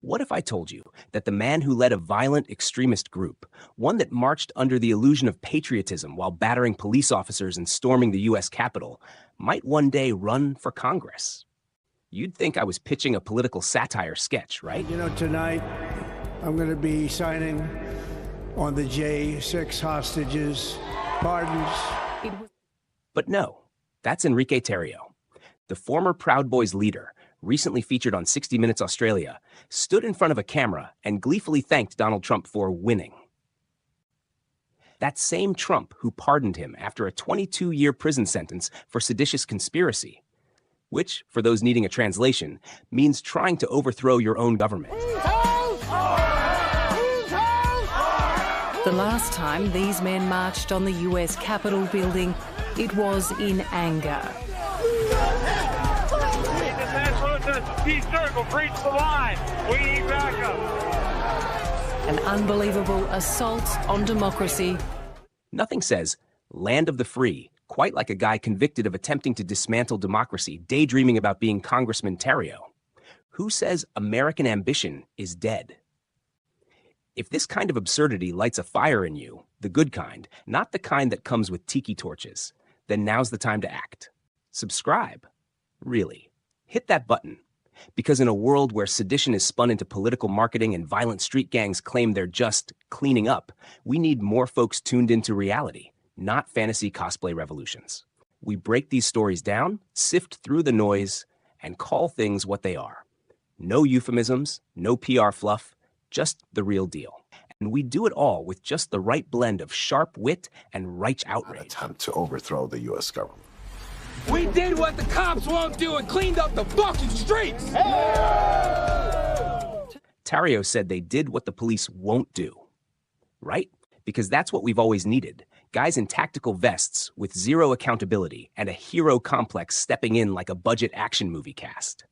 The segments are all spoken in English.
What if I told you that the man who led a violent extremist group, one that marched under the illusion of patriotism while battering police officers and storming the U.S. Capitol, might one day run for Congress? You'd think I was pitching a political satire sketch, right? You know, tonight I'm going to be signing on the J6 hostages' pardons. But no, that's Enrique Tarrio. The former Proud Boys leader, recently featured on 60 Minutes Australia, stood in front of a camera and gleefully thanked Donald Trump for winning. That same Trump who pardoned him after a 22-year prison sentence for seditious conspiracy, which, for those needing a translation, means trying to overthrow your own government. The last time these men marched on the US Capitol building, it was in anger. T-circle, breach the line. We need backup. An unbelievable assault on democracy. Nothing says land of the free quite like a guy convicted of attempting to dismantle democracy, daydreaming about being Congressman Tarrio. Who says American ambition is dead? If this kind of absurdity lights a fire in you, the good kind, not the kind that comes with tiki torches, then now's the time to act. Subscribe. Really. Hit that button. Because in a world where sedition is spun into political marketing and violent street gangs claim they're just cleaning up, we need more folks tuned into reality, not fantasy cosplay revolutions. We break these stories down, sift through the noise, and call things what they are. No euphemisms, no PR fluff, just the real deal. And we do it all with just the right blend of sharp wit and right outrage. An attempt to overthrow the U.S. government. We did what the cops won't do and cleaned up the fucking streets! Tarrio said they did what the police won't do. Right? Because that's what we've always needed. Guys in tactical vests with zero accountability and a hero complex stepping in like a budget action movie cast.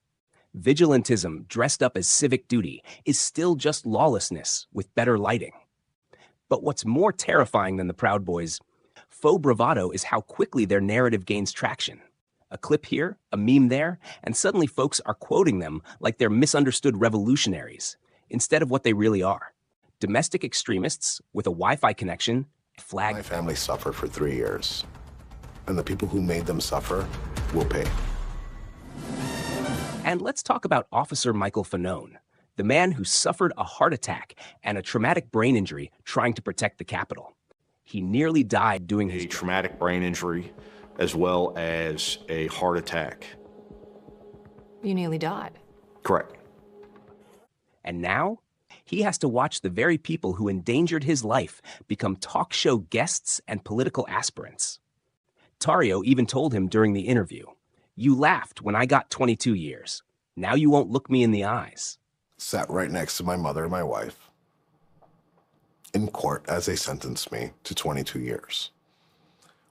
Vigilantism dressed up as civic duty is still just lawlessness with better lighting. But what's more terrifying than the Proud Boys' faux bravado is how quickly their narrative gains traction. A clip here, a meme there, and suddenly folks are quoting them like they're misunderstood revolutionaries, instead of what they really are. Domestic extremists with a Wi-Fi connection, flag. My family suffered for 3 years, and the people who made them suffer will pay. And let's talk about Officer Michael Fanone, the man who suffered a heart attack and a traumatic brain injury trying to protect the Capitol. He nearly died doing his traumatic brain injury as well as a heart attack. You nearly died. Correct. And now, he has to watch the very people who endangered his life become talk show guests and political aspirants. Tarrio even told him during the interview, "You laughed when I got 22 years. Now you won't look me in the eyes." Sat right next to my mother and my wife in court as they sentenced me to 22 years.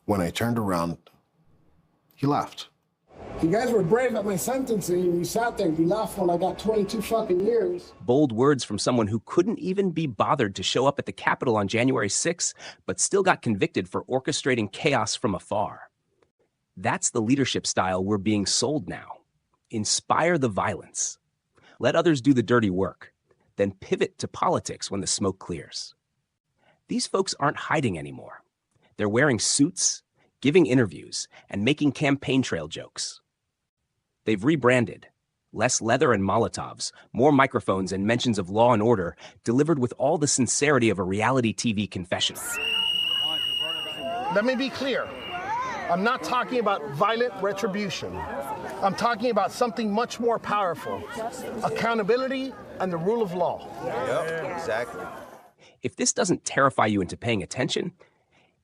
When I turned around, he laughed. You guys were brave at my sentencing, and you sat there and you laughed when I got 22 fucking years. Bold words from someone who couldn't even be bothered to show up at the Capitol on January 6th, but still got convicted for orchestrating chaos from afar. That's the leadership style we're being sold now. Inspire the violence. Let others do the dirty work, then pivot to politics when the smoke clears. These folks aren't hiding anymore. They're wearing suits, giving interviews, and making campaign trail jokes. They've rebranded. Less leather and Molotovs, more microphones and mentions of law and order, delivered with all the sincerity of a reality TV confessional. Let me be clear. I'm not talking about violent retribution. I'm talking about something much more powerful. Accountability and the rule of law. Yep, exactly. If this doesn't terrify you into paying attention,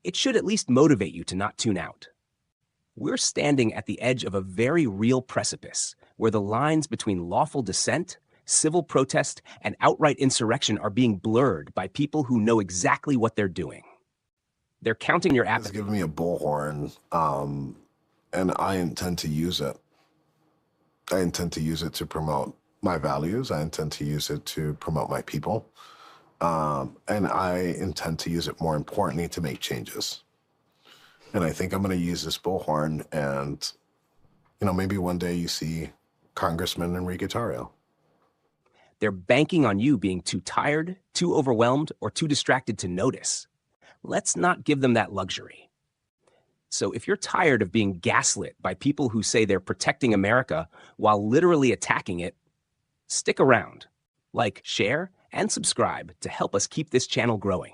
it should at least motivate you to not tune out. We're standing at the edge of a very real precipice where the lines between lawful dissent, civil protest, and outright insurrection are being blurred by people who know exactly what they're doing. They're counting your It's given me a bullhorn, and I intend to use it. I intend to use it to promote my values. I intend to use it to promote my people. And I intend to use it, more importantly, to make changes. And I think I'm going to use this bullhorn, and, maybe one day you see Congressman Enrique Tarrio. They're banking on you being too tired, too overwhelmed, or too distracted to notice. Let's not give them that luxury. So if you're tired of being gaslit by people who say they're protecting America while literally attacking it, stick around. Like, share, and subscribe to help us keep this channel growing.